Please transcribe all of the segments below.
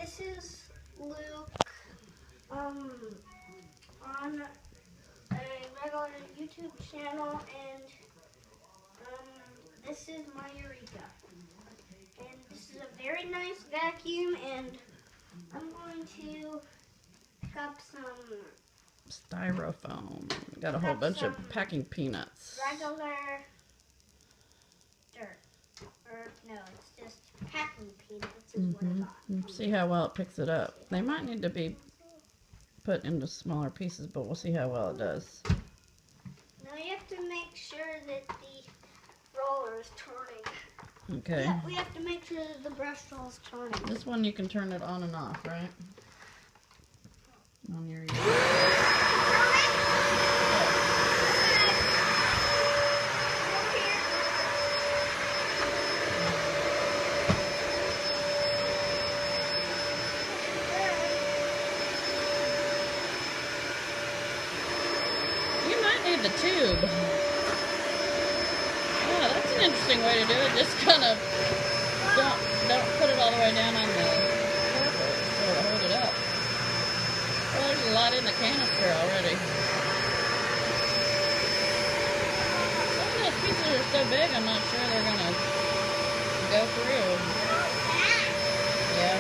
this is Luke on a regular YouTube channel, and this is my Eureka. And this is a very nice vacuum, and I'm going to pick up some styrofoam. Got a whole bunch of packing peanuts. regular dirt. Or no, it's just packing peanuts is what I got. See how well it picks it up. They might need to be put into smaller pieces, but we'll see how well it does. Now you have to make sure that the roller is turning. Okay. Yeah, we have to make sure that the brush roll is turning. This one you can turn it on and off, right? On your the tube. Yeah, that's an interesting way to do it. Just kind of don't put it all the way down on the carpet, so it'll hold it up. Well, there's a lot in the canister already. Some of those pieces are so big, I'm not sure they're gonna go through. Yeah.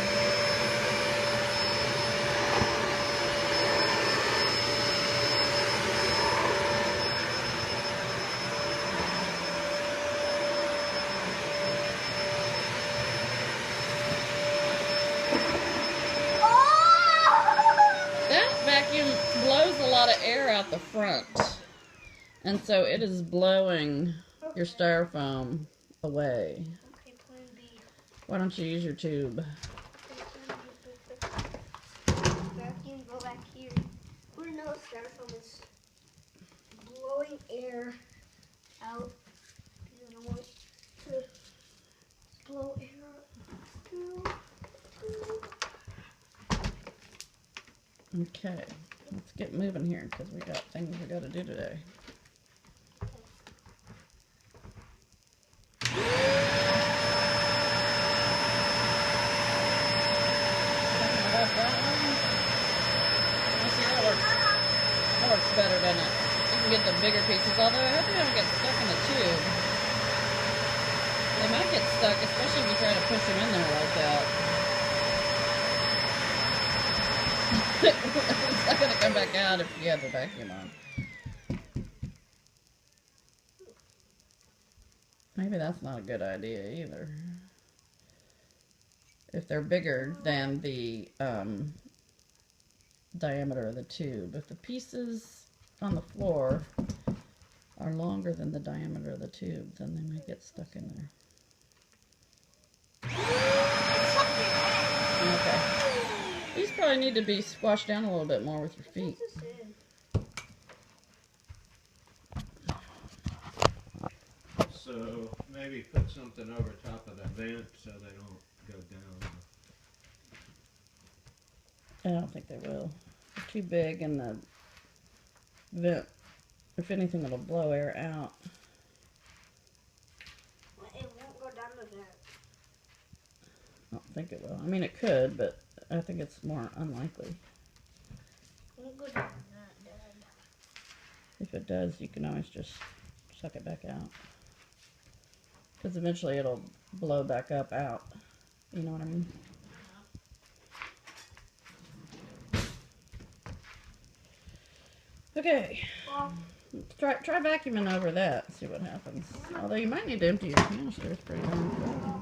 Vacuum blows a lot of air out the front, and so it is blowing your styrofoam away. Okay, plan B. Why don't you use your tube? Vacuum, go back here. Who knows styrofoam is blowing air out because I don't want to blow air out. Okay, let's get moving here because we got things we got to do today. That works better, doesn't it? You can get the bigger pieces, although I hope you don't get stuck in the tube. They might get stuck, especially if you try to push them in there like that. It's not going to come back out if you have the vacuum on. Maybe that's not a good idea either. If they're bigger than the diameter of the tube. If the pieces on the floor are longer than the diameter of the tube, then they might get stuck in there. Okay. These probably need to be squashed down a little bit more with your feet. So maybe put something over top of the vent so they don't go down. I don't think they will. They're too big, and the vent, if anything, it'll blow air out. It won't go down the vent. I don't think it will. I mean, it could, but I think it's more unlikely. It won't go down the vent, Dad. If it does, you can always just suck it back out. Because eventually it'll blow back up out. You know what I mean? Okay. Well, Try vacuuming over that. See what happens. Although you might need to empty your canister. It's pretty darn full.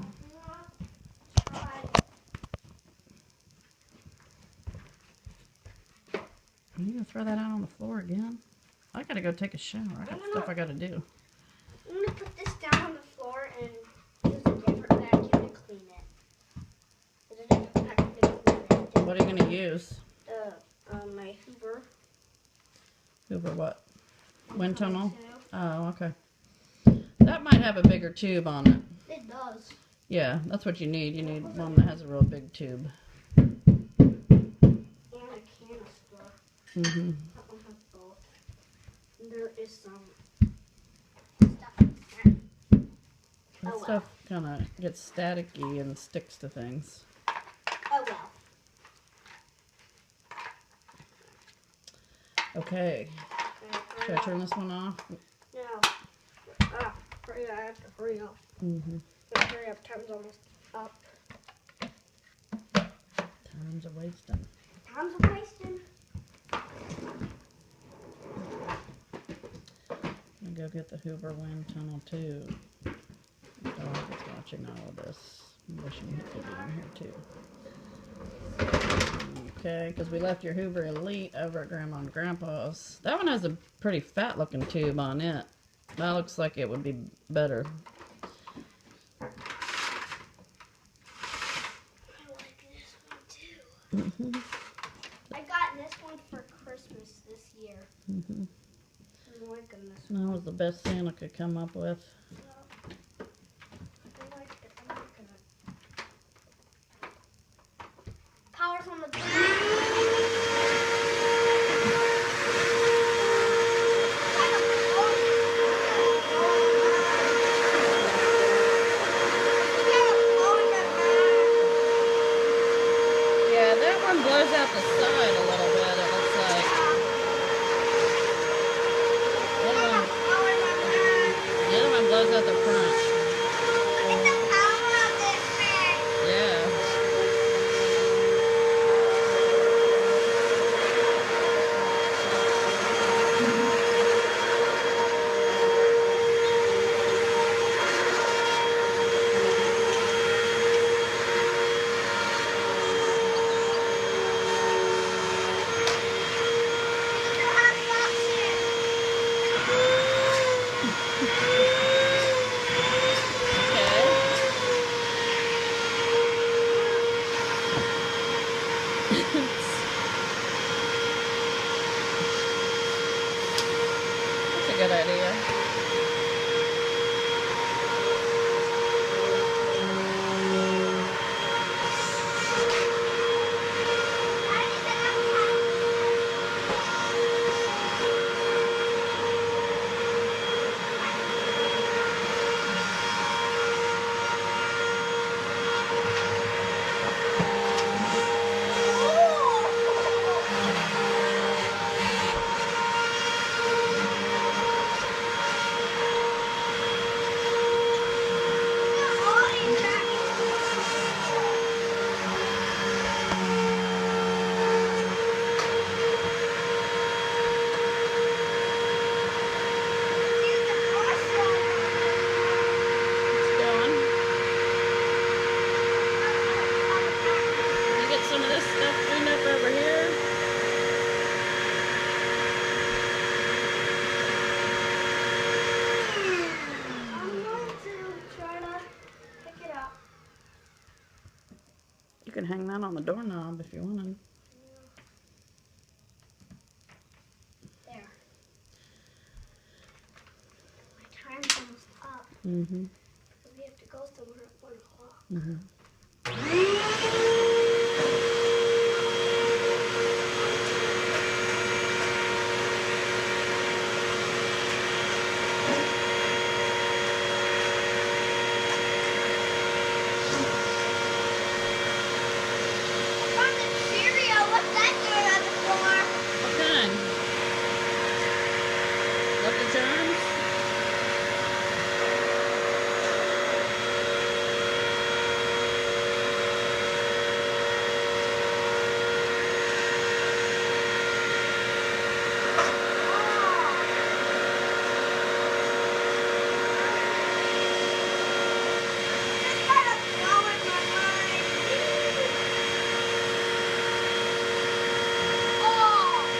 Are you gonna throw that out on the floor again? I gotta go take a shower. I got stuff I gotta do. I'm gonna put this down on the floor and use a different vacuum to clean it. There's a different vacuum to clean it. What are you gonna use? My Hoover. Hoover what? Wind tunnel? Oh, okay. That might have a bigger tube on it. It does. Yeah, that's what you need. You need one that has a real big tube. And a canister. Mm-hmm. That one has both. And there is some stuff in there. That stuff kind of gets staticky and sticks to things. Oh well. Okay. Should I turn this one off? No. Hurry, I have to hurry up. Mm-hmm. Hurry up, time's almost up. Time's a wasting. Time's a wasting. I'm gonna go get the Hoover Windtunnel too. The dog is watching all of this. I'm wishing he could be in here too. Okay, because we left your Hoover Elite over at Grandma and Grandpa's. That one has a pretty fat looking tube on it. That looks like it would be better. I like this one too. I got this one for Christmas this year. I'm liking this one. That was the best Santa could come up with. I like it. I'm liking it. Power's on the Yeah, that one blows out the side a little bit, it looks like. The other one blows out the front. Look at the power of this thing. Yeah. That's a good idea. It's going. You get some of this stuff cleaned up over here. I'm going to try to pick it up. You can hang that on the doorknob if you wanted. There. My time's almost up. Mm-hmm. We have to go somewhere at 1 o'clock. Mm-hmm. From the cereal, what's that doing on the floor? What kind? Lucky Charms? Just kind of blowing my mind. Oh!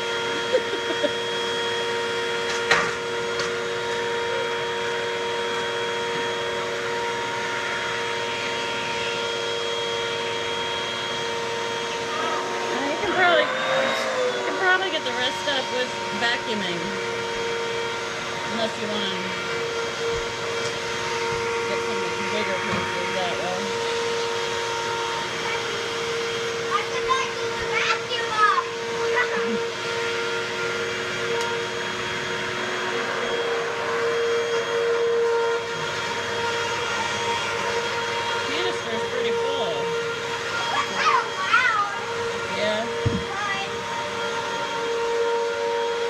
You can probably get the rest up with vacuuming. Unless you want to get some bigger pieces that way. I could not keep the vacuum up. Canister's pretty full. That's kind of loud. Yeah. But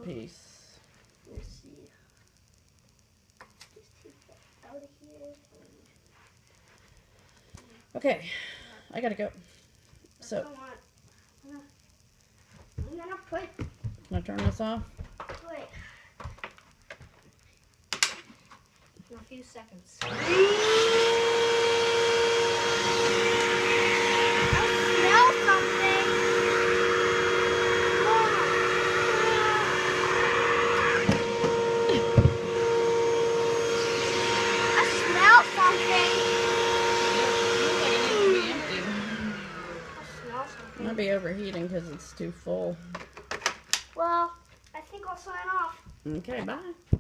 piece. Let's see. Just take that out of here. Okay, I gotta go. So, Come on. I'm gonna put can I turn this off? Wait. In a few seconds. I smell something. I smell something. Looks like it needs to be empty. I smell something. Might be overheating because it's too full. Well, I think I'll sign off. Okay, bye.